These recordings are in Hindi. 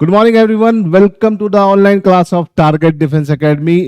Good morning everyone, welcome to the online class of Target Defence Academy.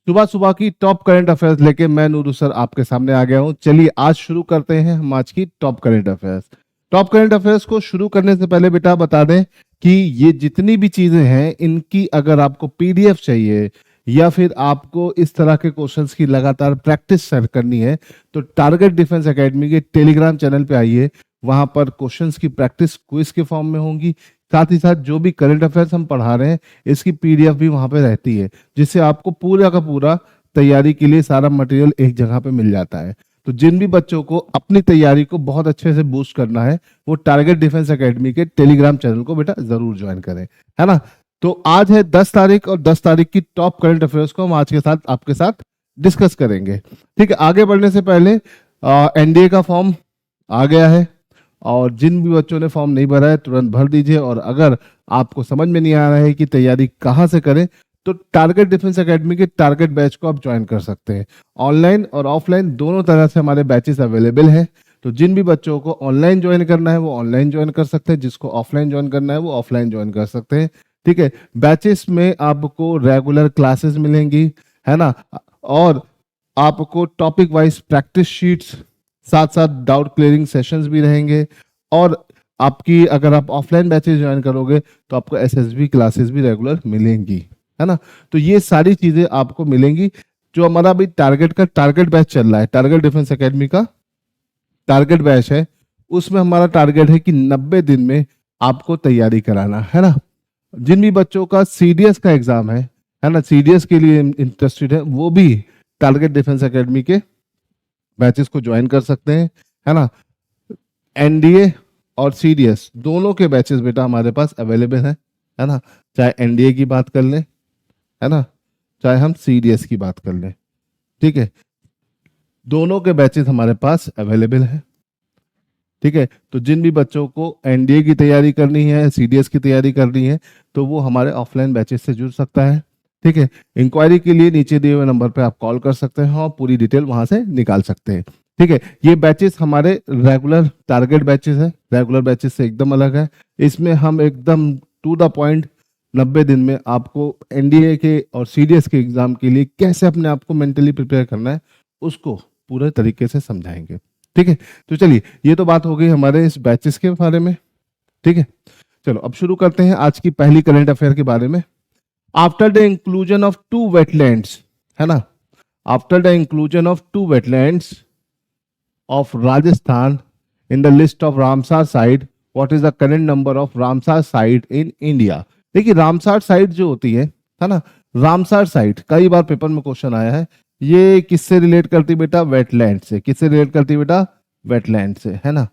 सुबह सुबह की टॉप करंट अफेयर्स लेके मैं नूरू सर आपके सामने आ गया हूं। चलिए आज शुरू करते हैं हम आज की top current affairs. Top current affairs को शुरू करने से पहले बेटा बता दें कि ये जितनी भी चीजें हैं इनकी अगर आपको पीडीएफ चाहिए या फिर आपको इस तरह के क्वेश्चंस की लगातार प्रैक्टिस करनी है तो टारगेट डिफेंस एकेडमी के टेलीग्राम चैनल पे आइए। वहां पर क्वेश्चंस की प्रैक्टिस क्विज के फॉर्म में होंगी, साथ ही साथ जो भी करंट अफेयर्स हम पढ़ा रहे हैं इसकी पीडीएफ भी वहां पे रहती है, जिससे आपको पूरा का पूरा तैयारी के लिए सारा मटेरियल एक जगह पे मिल जाता है। तो जिन भी बच्चों को अपनी तैयारी को बहुत अच्छे से बूस्ट करना है वो टारगेट डिफेंस एकेडमी के टेलीग्राम चैनल को बेटा जरूर ज्वाइन करें, है ना। तो आज है 10 तारीख और 10 तारीख की टॉप करंट अफेयर्स को हम आज के साथ आपके साथ डिस्कस करेंगे। ठीक है, आगे बढ़ने से पहले एनडीए का फॉर्म आ गया है और जिन भी बच्चों ने फॉर्म नहीं भरा है तुरंत भर दीजिए। और अगर आपको समझ में नहीं आ रहा है कि तैयारी कहाँ से करें तो टारगेट डिफेंस एकेडमी के टारगेट बैच को आप ज्वाइन कर सकते हैं। ऑनलाइन और ऑफलाइन दोनों तरह से हमारे बैचेस अवेलेबल हैं। तो जिन भी बच्चों को ऑनलाइन ज्वाइन करना है वो ऑनलाइन ज्वाइन कर सकते हैं, जिसको ऑफलाइन ज्वाइन करना है वो ऑफलाइन ज्वाइन कर सकते हैं। ठीक है, बैचेस में आपको रेगुलर क्लासेस मिलेंगी, है ना, और आपको टॉपिक वाइज प्रैक्टिस शीट्स, साथ साथ डाउट क्लियरिंग सेशंस भी रहेंगे। और आपकी अगर आप ऑफलाइन बैचेस ज्वाइन करोगे तो आपको एसएसबी क्लासेस भी रेगुलर मिलेंगी, है ना। तो ये सारी चीजें आपको मिलेंगी। जो हमारा अभी टारगेट का टारगेट बैच चल रहा है, टारगेट डिफेंस एकेडमी का टारगेट बैच है, उसमें हमारा टारगेट है कि 90 दिन में आपको तैयारी कराना, है ना। जिन भी बच्चों का सीडीएस का एग्जाम है ना, सीडीएस के लिए इंटरेस्टेड है वो भी टारगेट डिफेंस एकेडमी के बैचेस को ज्वाइन कर सकते हैं, है ना। एनडीए और सीडीएस दोनों के बैचेस बेटा हमारे पास अवेलेबल है ना। चाहे एनडीए की बात कर लें, है ना, चाहे हम सीडीएस की बात कर लें, ठीक है, दोनों के बैचेस हमारे पास अवेलेबल है। ठीक है, तो जिन भी बच्चों को एनडीए की तैयारी करनी है, सीडीएस की तैयारी करनी है तो वो हमारे ऑफलाइन बैचेस से जुड़ सकता है। ठीक है, इंक्वायरी के लिए नीचे दिए हुए नंबर पे आप कॉल कर सकते हैं और पूरी डिटेल वहां से निकाल सकते हैं। ठीक है, ये बैचेस हमारे रेगुलर टारगेट बैचेस है, रेगुलर बैचेस से एकदम अलग है। इसमें हम एकदम टू द पॉइंट 90 दिन में आपको एनडीए के और सीडीएस के एग्जाम के लिए कैसे अपने आप को मेंटली प्रिपेयर करना है उसको पूरे तरीके से समझाएंगे। ठीक है, तो चलिए ये तो बात हो गई हमारे इस बैचेस के बारे में। ठीक है, चलो अब शुरू करते हैं आज की पहली करंट अफेयर के बारे में। After the inclusion of 2 wetlands, है ना, after the inclusion of 2 wetlands of Rajasthan in the list of Ramsar site, what is the current number of Ramsar site in India. देखिए रामसार साइट जो होती है ना, रामसार साइट कई बार पेपर में क्वेश्चन आया है। ये किससे रिलेट करती बेटा? वेटलैंड से। किससे रिलेट करती बेटा? वेटलैंड से, है ना।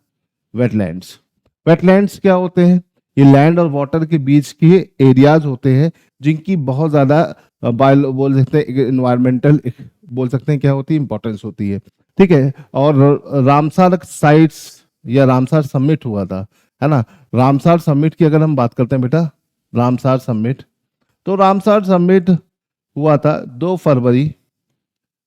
वेटलैंड्स, वेटलैंड्स क्या होते हैं? ये लैंड और वाटर के बीच के एरियाज होते हैं जिनकी बहुत ज्यादा बायो बोल सकते हैं इन्वायरमेंटल बोल सकते हैं क्या होती है, इंपॉर्टेंस होती है। ठीक है, और रामसार साइट्स या रामसार समिट हुआ था, है ना। रामसार समिट की अगर हम बात करते हैं बेटा, रामसार समिट, तो रामसार समिट हुआ था 2 फरवरी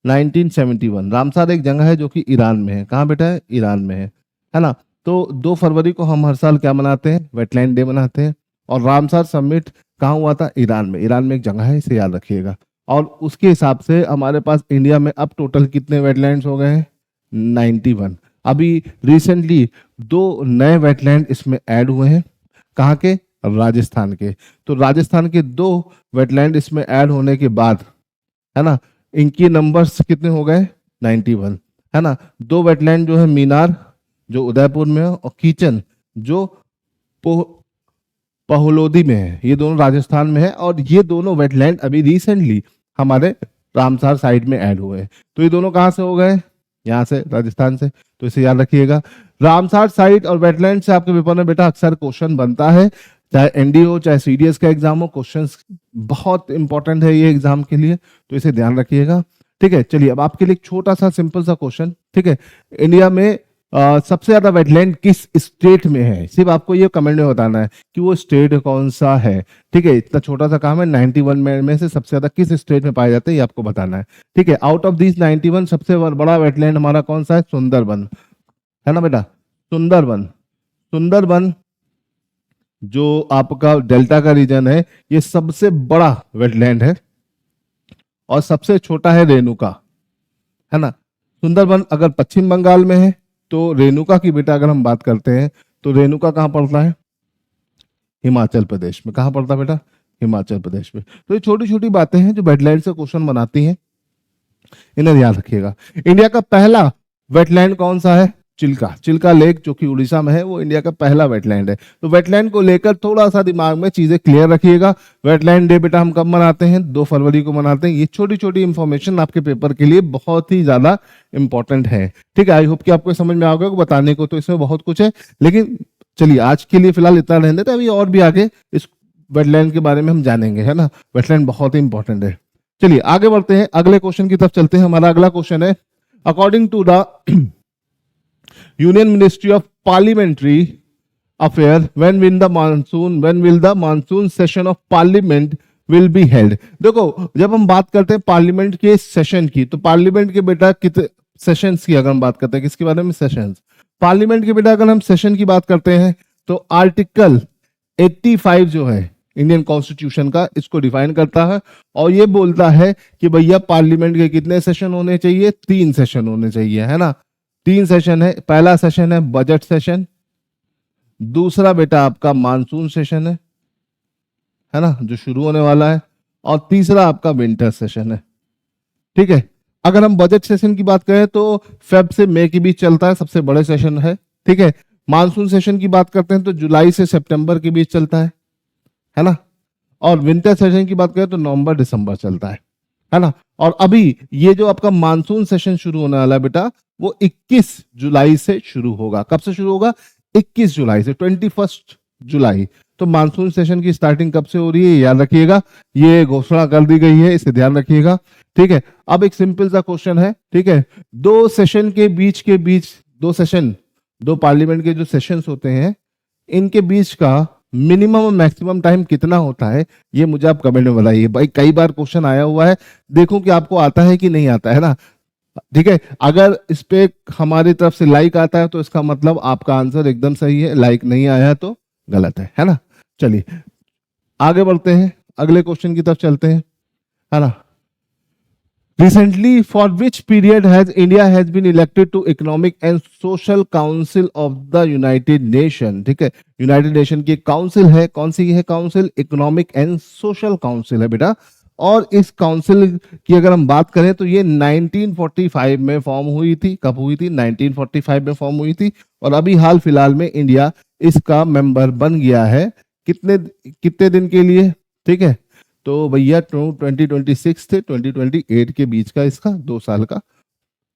1971। रामसार एक जगह है जो कि ईरान में है। कहाँ बेटा है? ईरान में है ना। तो 2 फरवरी को हम हर साल क्या मनाते हैं? वेटलैंड डे मनाते हैं। और रामसार समिट कहाँ हुआ था? ईरान में। ईरान में एक जगह है, इसे याद रखिएगा। और उसके हिसाब से हमारे पास इंडिया में अब टोटल कितने वेटलैंड्स हो गए हैं? 91। अभी रिसेंटली 2 नए वेटलैंड इसमें ऐड हुए हैं। कहाँ के? राजस्थान के। तो राजस्थान के 2 वेटलैंड इसमें ऐड होने के बाद, है ना, इनकी नंबर्स कितने हो गए? 91, है ना। 2 वेटलैंड जो है मीनार जो उदयपुर में है और कीचन जो पहलोदी में है, ये दोनों राजस्थान में है। और ये दोनों वेटलैंड अभी रिसेंटली हमारे रामसार साइट में ऐड हुए हैं। तो ये दोनों कहाँ से हो गए? यहाँ से, राजस्थान से। तो इसे याद रखिएगा। रामसार साइट और वेटलैंड से आपके पेपर में बेटा अक्सर क्वेश्चन बनता है, चाहे एनडी हो चाहे सीडीएस का एग्जाम हो। क्वेश्चंस बहुत इंपॉर्टेंट है ये एग्जाम के लिए, तो इसे ध्यान रखिएगा। ठीक है, चलिए अब आपके लिए एक छोटा सा सिंपल सा क्वेश्चन। ठीक है, इंडिया में सबसे ज्यादा वेटलैंड किस स्टेट में है? सिर्फ आपको ये कमेंट में बताना है कि वो स्टेट कौन सा है। ठीक है, इतना छोटा सा काम है। 91 में से सबसे ज्यादा किस स्टेट में पाए जाते हैं ये आपको बताना है। ठीक है, आउट ऑफ दिस 91 सबसे बड़ा वेटलैंड हमारा कौन सा है? सुंदरबन, है ना बेटा। सुंदरबन, सुंदरबन जो आपका डेल्टा का रीजन है, ये सबसे बड़ा वेटलैंड है और सबसे छोटा है रेणुका, है ना। सुंदरबन अगर पश्चिम बंगाल में है, तो रेणुका की बेटा अगर हम बात करते हैं तो रेणुका कहाँ पड़ता है? हिमाचल प्रदेश में। कहाँ पड़ता है बेटा? हिमाचल प्रदेश में। तो ये छोटी छोटी बातें हैं जो वेटलैंड से क्वेश्चन बनाती हैं, इन्हें ध्यान रखिएगा। इंडिया का पहला वेटलैंड कौन सा है? चिल्का। चिल्का लेक जो कि उड़ीसा में है, वो इंडिया का पहला वेटलैंड है। तो वेटलैंड को लेकर थोड़ा सा दिमाग में चीजें क्लियर रखिएगा। वेटलैंड डे बेटा हम कब मनाते हैं? 2 फरवरी को मनाते हैं। ये छोटी छोटी इंफॉर्मेशन आपके पेपर के लिए बहुत ही ज्यादा इंपॉर्टेंट है, ठीक है। आई होप कि आपको समझ में आ गया। बताने को तो इसमें बहुत कुछ है, लेकिन चलिए आज के लिए फिलहाल इतना रहने देते हैं। अभी और भी आगे इस वेटलैंड के बारे में हम जानेंगे, है ना। वेटलैंड बहुत ही इंपॉर्टेंट है। चलिए आगे बढ़ते हैं, अगले क्वेश्चन की तरफ चलते हैं। हमारा अगला क्वेश्चन है, according to the Union Ministry of Parliamentary Affair, when will the monsoon session of parliament will be held? देखो, जब हम बात करते हैं पार्लियामेंट के सेशन की, तो पार्लियामेंट के बेटा कितने सेशंस की अगर हम बात करते हैं, किसके बारे में? सेशंस। पार्लियामेंट के बेटा अगर हम सेशन की बात करते हैं तो आर्टिकल 85 जो है इंडियन कॉन्स्टिट्यूशन का, इसको डिफाइन करता है और ये बोलता है कि भैया पार्लियामेंट के कितने सेशन होने चाहिए? 3 सेशन होने चाहिए, है ना। 3 सेशन है। पहला सेशन है बजट सेशन, दूसरा बेटा आपका मानसून सेशन है ना, जो शुरू होने वाला है, और तीसरा आपका विंटर सेशन है, ठीक है। अगर हम बजट सेशन की बात करें तो फेब से मई के बीच चलता है, सबसे बड़े सेशन है, ठीक है। मानसून सेशन की बात करते हैं तो जुलाई से सितंबर के बीच चलता है ना। और विंटर सेशन की बात करें तो नवंबर दिसंबर चलता है ना। और अभी ये जो आपका मानसून सेशन शुरू होने वाला है बेटा, वो 21 जुलाई से शुरू होगा। कब से शुरू होगा? 21 जुलाई से, 21 जुलाई। तो मानसून सेशन की स्टार्टिंग कब से हो रही है, याद रखिएगा। ये घोषणा कर दी गई है, इसे ध्यान रखिएगा, ठीक है। अब एक सिंपल सा क्वेश्चन है, ठीक है। 2 सेशन के बीच 2 सेशन, 2 पार्लियामेंट के जो सेशंस होते हैं, इनके बीच का मिनिमम और मैक्सिमम टाइम कितना होता है, ये मुझे आप कमेंट में बताइए। भाई कई बार क्वेश्चन आया हुआ है, देखो कि आपको आता है कि नहीं आता है ना, ठीक है। अगर इस पे हमारी तरफ से लाइक आता है तो इसका मतलब आपका आंसर एकदम सही है, लाइक नहीं आया तो गलत है ना। चलिए आगे बढ़ते हैं, अगले क्वेश्चन की तरफ चलते हैं, है ना। Recently, for which period has India has been elected to Economic and Social Council of the United Nation? ठीक है, यूनाइटेड नेशन की काउंसिल है, कौन सी है council? Economic and social council है बेटा। और इस काउंसिल की अगर हम बात करें तो ये 1945 में फॉर्म हुई थी। कब हुई थी? 1945 में फॉर्म हुई थी। और अभी हाल फिलहाल में इंडिया इसका मेंबर बन गया है। कितने कितने दिन के लिए? ठीक है, तो भैया 2026 से 2028 के बीच का इसका 2 साल का,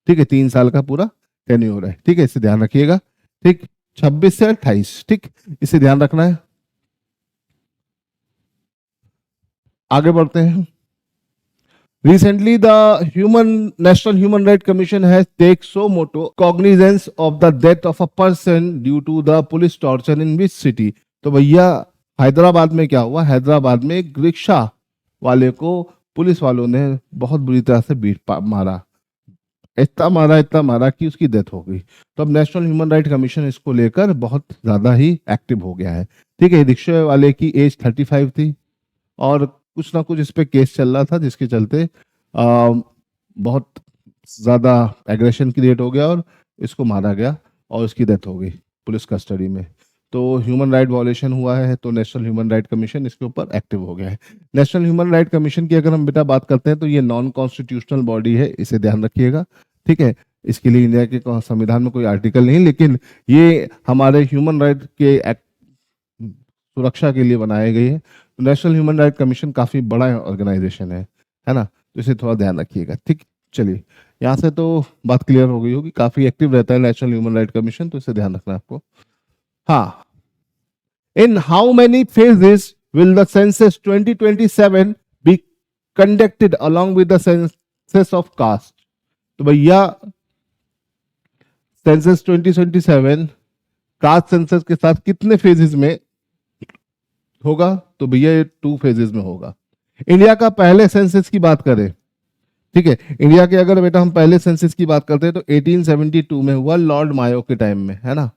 ठीक है, 3 साल का पूरा टेन्योर है, ठीक है। इसे ध्यान रखिएगा, ठीक। 26 से 28, ठीक, इसे ध्यान रखना है। आगे बढ़ते हैं। Recently, the National Human Rights Commission has taken so moto cognizance of the death of a person due to the police torture in which city? तो भैया हैदराबाद में क्या हुआ? हैदराबाद में एक रिक्शा वाले को पुलिस वालों ने बहुत बुरी तरह से मारा, इतना मारा कि उसकी डेथ हो गई। तो अब नेशनल ह्यूमन राइट कमीशन इसको लेकर बहुत ज्यादा ही एक्टिव हो गया है, ठीक है। रिक्शा वाले की एज 35 थी और कुछ ना कुछ इस पे केस चल रहा था, जिसके चलते बहुत ज्यादा एग्रेशन क्रिएट हो गया और इसको मारा गया और उसकी डेथ हो गई पुलिस कस्टडी में। तो ह्यूमन राइट वॉलेशन हुआ है, तो नेशनल ह्यूमन राइट कमीशन इसके ऊपर एक्टिव हो गया है। नेशनल ह्यूमन राइट कमीशन की अगर हम बेटा बात करते हैं तो ये नॉन कॉन्स्टिट्यूशनल बॉडी है, इसे ध्यान रखिएगा, ठीक है। इसके लिए इंडिया के संविधान में कोई आर्टिकल नहीं, लेकिन ये हमारे ह्यूमन राइट के सुरक्षा के लिए बनाए गए हैं। नेशनल ह्यूमन राइट कमीशन काफी बड़ा ऑर्गेनाइजेशन है ना, तो इसे थोड़ा ध्यान रखिएगा, ठीक। चलिए यहाँ से तो बात क्लियर हो गई होगी, काफी एक्टिव रहता है नेशनल ह्यूमन राइट कमीशन, तो इसे ध्यान रखना है आपको। हाँ, in how many phases will the census 2027 be conducted along with the census of caste? तो भैया सेंसस 2027 कास्ट सेंसस के साथ कितने फेजेस में होगा? तो भैया ये 2 फेजेस में होगा। इंडिया का पहले सेंसस की बात करें, ठीक है, इंडिया के अगर बेटा हम पहले सेंसस की बात करते हैं तो 1872 में हुआ, लॉर्ड मायो के टाइम में, है ना।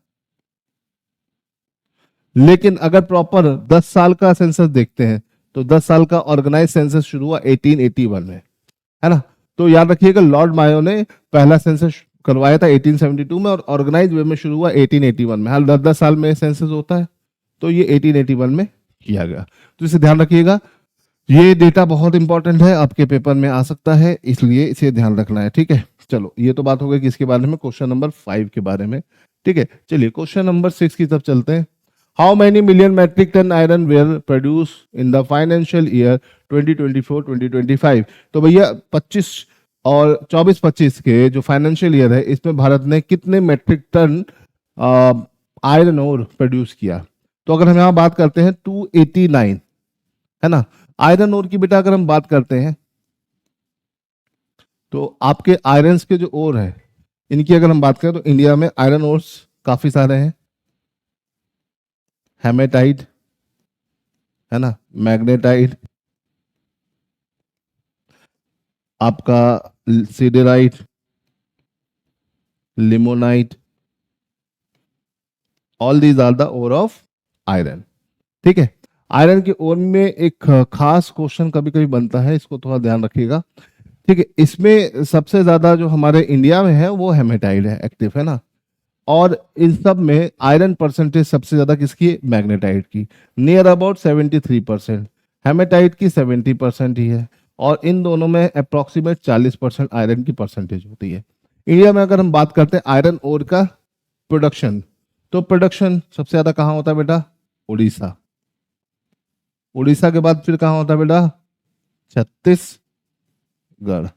लेकिन अगर प्रॉपर 10 साल का सेंसस देखते हैं तो 10 साल का ऑर्गेनाइज सेंसस शुरू हुआ 1881 में, है ना। तो याद रखिएगा लॉर्ड मायो ने पहला सेंसस करवाया था 1872 में और ऑर्गेनाइज वे में शुरू हुआ 1881 में। हर 10-10 साल में सेंसस होता है, तो ये 1881 में किया गया। तो इसे ध्यान रखिएगा, ये डेटा बहुत इंपॉर्टेंट है, आपके पेपर में आ सकता है, इसलिए इसे ध्यान रखना है, ठीक है। चलो ये तो बात हो गई किसके बारे में, क्वेश्चन नंबर 5 के बारे में, ठीक है। चलिए क्वेश्चन नंबर 6 की तरफ चलते हैं। How many million metric ton iron were produce in the financial year 2024-2025? तो भैया 25 और 24-25 के जो फाइनेंशियल ईयर है इसमें भारत ने कितने metric ton iron ore produce किया? तो अगर हम यहाँ बात करते हैं 289, है ना। आयरन ओर की बेटा अगर हम बात करते हैं तो आपके आयरन्स के जो ओर है इनकी अगर हम बात करें तो इंडिया में आयरन ओर्स काफी सारे हैं। हेमेटाइट, है ना, मैग्नेटाइट, आपका siderite, limonite, all these are the ore of iron, ठीक है। आयरन के ओर में एक खास क्वेश्चन कभी कभी बनता है, इसको थोड़ा ध्यान रखिएगा, ठीक है। इसमें सबसे ज्यादा जो हमारे इंडिया में है वो हेमेटाइट है, एक्टिव, है ना। और इन सब में आयरन परसेंटेज सबसे ज्यादा किसकी है? मैग्नेटाइट की, नियर अबाउट 73%। हेमेटाइट की 70% ही है, और इन दोनों में अप्रोक्सीमेट 40% आयरन की परसेंटेज होती है। इंडिया में अगर हम बात करते हैं आयरन ओर का प्रोडक्शन, तो प्रोडक्शन सबसे ज्यादा कहाँ होता है बेटा? उड़ीसा। उड़ीसा के बाद फिर कहाँ होता है बेटा? छत्तीसगढ़।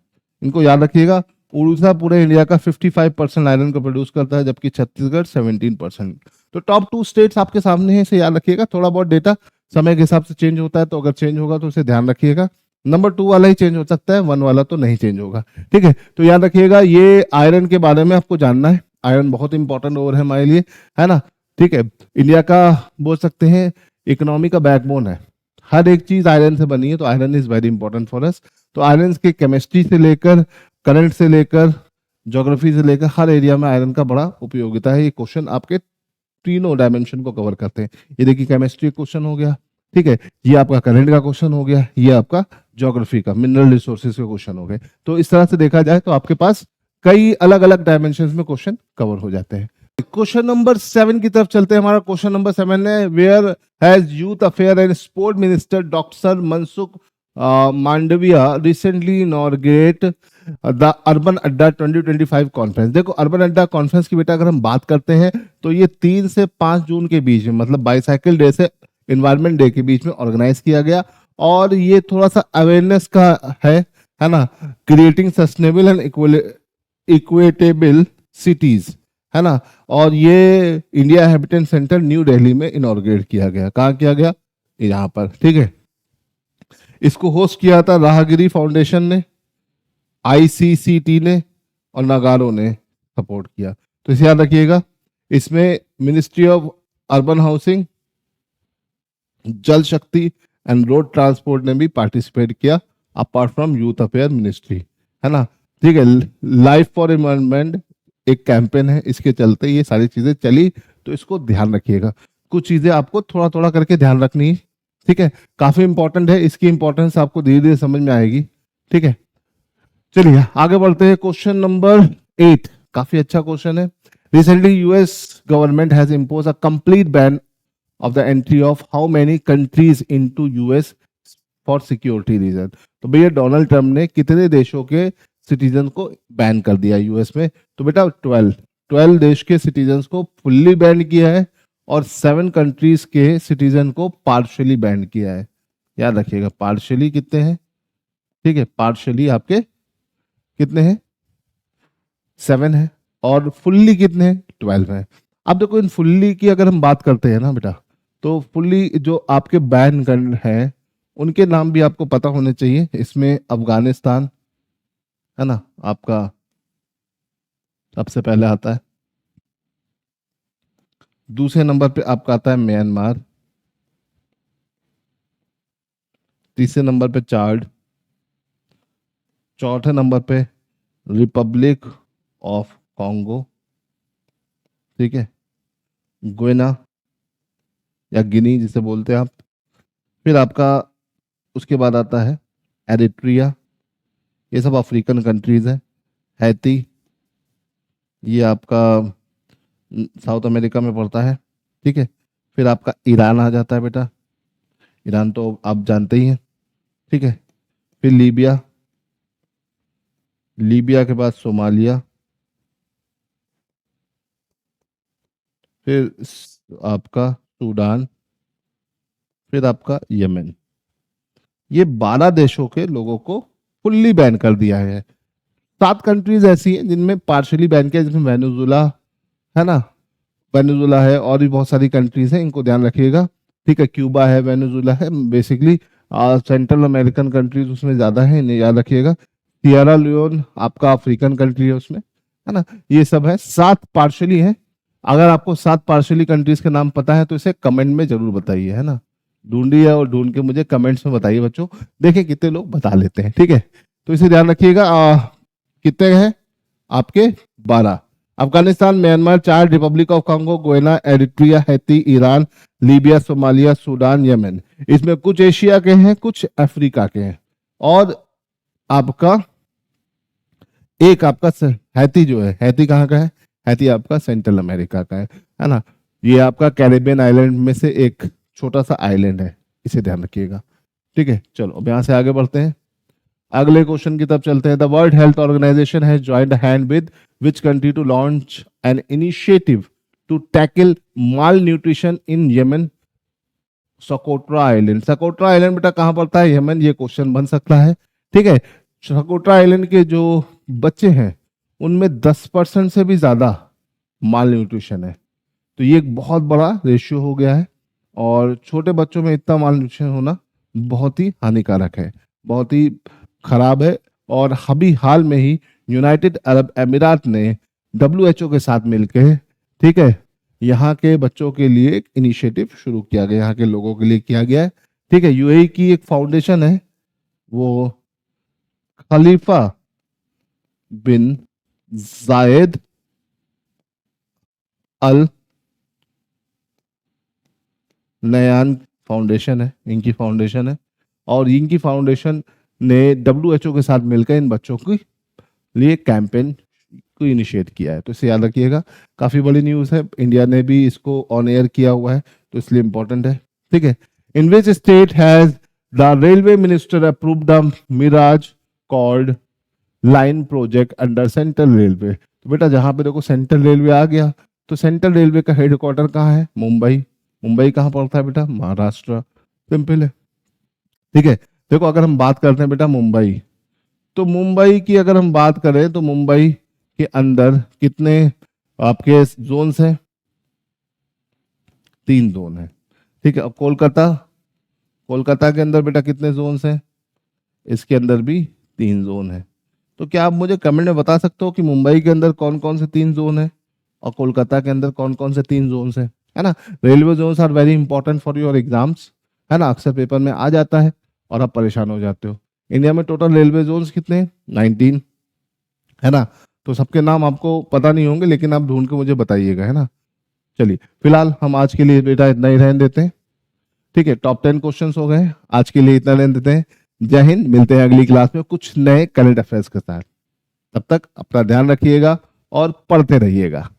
इनको याद रखिएगा, उड़ीसा पूरे इंडिया का 55% आयरन को प्रोड्यूस करता है, जबकि छत्तीसगढ़ 17%। तो टॉप 2 स्टेट्स आपके सामने है, इसे याद रखिएगा। थोड़ा बहुत डेटा समय के हिसाब से चेंज होता है, तो अगर चेंज होगा तो उसे ध्यान रखिएगा। नंबर 2 वाला ही चेंज हो सकता है, 1 वाला तो नहीं चेंज होगा, ठीक है। तो याद रखिएगा ये आयरन के बारे में आपको जानना है। आयरन बहुत इंपॉर्टेंट ओवर है हमारे लिए, है ना, ठीक है। इंडिया का बोल सकते हैं इकोनॉमी का बैकबोन है, हर एक चीज आयरन से बनी है, तो iron is very important for us. तो आयरन के केमिस्ट्री से लेकर, करंट से लेकर, ज्योग्राफी से लेकर हर एरिया में आयरन का बड़ा उपयोगिता है। ये क्वेश्चन आपके तीनों डायमेंशन को कवर करते हैं। ये देखिए केमिस्ट्री क्वेश्चन हो गया, ठीक है, ये आपका करंट का क्वेश्चन हो गया, ये आपका ज्योग्राफी का मिनरल रिसोर्सेज के क्वेश्चन हो गए। तो इस तरह से देखा जाए तो आपके पास कई अलग अलग डायमेंशन में क्वेश्चन कवर हो जाते हैं। क्वेश्चन नंबर 7 की तरफ चलते हैं। हमारा क्वेश्चन नंबर 7 है, where has youth affair and sport minister doctor Mansukh Mandaviya recently inaugurate the urban adda 2025 conference? देखो अर्बन अड्डा कॉन्फ्रेंस की बेटा अगर हम बात करते हैं तो ये 3 से 5 जून के बीच में, मतलब बाईसाइकिल डे से इन्वायरमेंट डे के बीच में ऑर्गेनाइज किया गया। और ये थोड़ा सा अवेयरनेस का है ना, क्रिएटिंग सस्टेनेबल एंड इक्वेटेबल सिटीज, है ना। और ये India habitat centre new Delhi में इनॉर्गेट किया गया। कहाँ किया गया? यहाँ पर, ठीक है। इसको होस्ट किया था राहगिरी फाउंडेशन ने, आईसीसीटी ने और नागारो ने सपोर्ट किया। तो इसे याद रखिएगा। इसमें मिनिस्ट्री ऑफ अर्बन हाउसिंग, जल शक्ति एंड रोड ट्रांसपोर्ट ने भी पार्टिसिपेट किया, apart from youth affair ministry, है ना, ठीक है। लाइफ फॉर एनवायरमेंट एक कैंपेन है, इसके चलते ये सारी चीजें चली, तो इसको ध्यान रखिएगा। कुछ चीजें आपको थोड़ा थोड़ा करके ध्यान रखनी है, ठीक है, काफी इंपॉर्टेंट है, इसकी इंपॉर्टेंस आपको धीरे धीरे समझ में आएगी, ठीक है। चलिए आगे बढ़ते हैं। क्वेश्चन नंबर 8 काफी अच्छा क्वेश्चन है। Recently US government has impose a complete ban of the entry of how many countries into US for security reason? तो भैया डोनाल्ड ट्रम्प ने कितने देशों के सिटीजन को बैन कर दिया यूएस में? तो बेटा 12 देश के सिटीजन को फुल्ली बैन किया है और 7 कंट्रीज के सिटीजन को पार्शियली बैन किया है। याद रखिएगा पार्शियली कितने हैं, ठीक है, पार्शियली आपके कितने हैं? 7 है, और फुल्ली कितने हैं? 12 है। अब देखो इन फुल्ली की अगर हम बात करते हैं ना बेटा, तो फुल्ली जो आपके बैन गन हैं उनके नाम भी आपको पता होने चाहिए। इसमें अफगानिस्तान, है ना, आपका सबसे पहले आता है। दूसरे नंबर पे आपका आता है म्यांमार, तीसरे नंबर पे चाड, चौथे नंबर पे रिपब्लिक ऑफ कॉन्गो, ठीक है, गुइना, या गिनी जिसे बोलते हैं आप। फिर आपका उसके बाद आता है एरिट्रिया, ये सब अफ्रीकन कंट्रीज है। हैती, ये आपका साउथ अमेरिका में पड़ता है। ठीक है। फिर आपका ईरान आ जाता है बेटा, ईरान तो आप जानते ही हैं। ठीक है। फिर लीबिया, लीबिया के बाद सोमालिया, फिर आपका सूडान, फिर आपका यमन। ये 12 देशों के लोगों को फुल्ली बैन कर दिया है। 7 कंट्रीज ऐसी हैं जिनमें पार्शियली बैन किया, जिसमें वेनेजुला है ना, वेनेजुला है, और भी बहुत सारी कंट्रीज हैं, इनको ध्यान रखिएगा। ठीक है। क्यूबा है, वेनेजुला है, बेसिकली सेंट्रल अमेरिकन कंट्रीज उसमें ज्यादा है, इन्हें याद रखिएगा। सियरा लियोन आपका अफ्रीकन कंट्री है उसमें, है ना। ये सब है, 7 पार्शियली है। अगर आपको 7 पार्शियली कंट्रीज के नाम पता है तो इसे कमेंट में जरूर बताइए, है ना। ढूंढिए और ढूंढ के मुझे कमेंट्स में बताइए बच्चों, देखें कितने लोग बता लेते हैं। ठीक है, तो इसे ध्यान रखिएगा। कितने हैं आपके? 12। Afghanistan, Myanmar, Chad, Republic of Congo, Guinea, Eritrea, Haiti, Iran, Libya, Somalia, Sudan, Yemen. इसमें कुछ एशिया के हैं, कुछ अफ्रीका के हैं, और आपका एक आपका हैती जो है, हैती कहाँ का है? हैती आपका सेंट्रल अमेरिका का है ना। ये आपका कैरिबियन आइलैंड में से एक छोटा सा आइलैंड है, इसे ध्यान रखिएगा। ठीक है, चलो अब यहाँ से आगे बढ़ते हैं, अगले क्वेश्चन की तरफ चलते हैं। The World Health Organization has joined hand with which country to launch an initiative to tackle malnutrition in Yemen? Socotra island. Socotra island बेटा कहाँ पड़ता है? यमन। ये क्वेश्चन बन सकता है। ठीक है। सकोट्रा आइलैंड के जो बच्चे हैं उनमें 10% से भी ज्यादा माल न्यूट्रिशन है, तो ये एक बहुत बड़ा रेशियो हो गया है, और छोटे बच्चों में इतना माल न्यूट्रिशन होना बहुत ही हानिकारक है, बहुत ही खराब है। और अभी हाल में ही यूनाइटेड अरब अमीरात ने WHO के साथ मिलकर, ठीक है, यहाँ के बच्चों के लिए एक इनिशिएटिव शुरू किया गया, यहाँ के लोगों के लिए किया गया है। ठीक है। यूएई की एक फाउंडेशन है, वो खलीफा बिन जायद अल नयान फाउंडेशन है, इनकी फाउंडेशन है, और इनकी फाउंडेशन ने WHO के साथ मिलकर इन बच्चों के लिए कैंपेन को इनिशिएट किया है, तो इसे याद रखिएगा। काफी बड़ी न्यूज़ है, इंडिया ने भी इसको ऑन एयर किया हुआ है, तो इसलिए इंपॉर्टेंट है। ठीक है। In which state has the railway minister approved the Miraj chord line project under central railway? तो बेटा जहां पे देखो सेंट्रल रेलवे आ गया, तो सेंट्रल रेलवे का हेडक्वार्टर कहाँ है? मुंबई। मुंबई कहाँ पड़ता है बेटा? महाराष्ट्र। सिंपल है। ठीक है। देखो अगर हम बात करते हैं बेटा मुंबई, तो मुंबई की अगर हम बात करें तो मुंबई के अंदर कितने आपके जोन्स हैं? 3 जोन है। ठीक है। अब कोलकाता, कोलकाता के अंदर बेटा कितने जोन्स हैं? इसके अंदर भी 3 जोन है। तो क्या आप मुझे कमेंट में बता सकते हो कि मुंबई के अंदर कौन कौन से 3 जोन है और कोलकाता के अंदर कौन कौन से 3 जोन है ना। Railway zones are very important for your exams, है ना, अक्सर पेपर में आ जाता है और आप परेशान हो जाते हो। इंडिया में टोटल रेलवे जोन्स कितने हैं? 19, है ना। तो सबके नाम आपको पता नहीं होंगे, लेकिन आप ढूंढ के मुझे बताइएगा, है ना। चलिए फिलहाल हम आज के लिए बेटा इतना ही रहने देते हैं। ठीक है, टॉप 10 क्वेश्चंस हो गए, आज के लिए इतना रहने देते हैं। जय हिंद, मिलते हैं अगली क्लास में कुछ नए करंट अफेयर्स के साथ। तब तक अपना ध्यान रखिएगा और पढ़ते रहिएगा।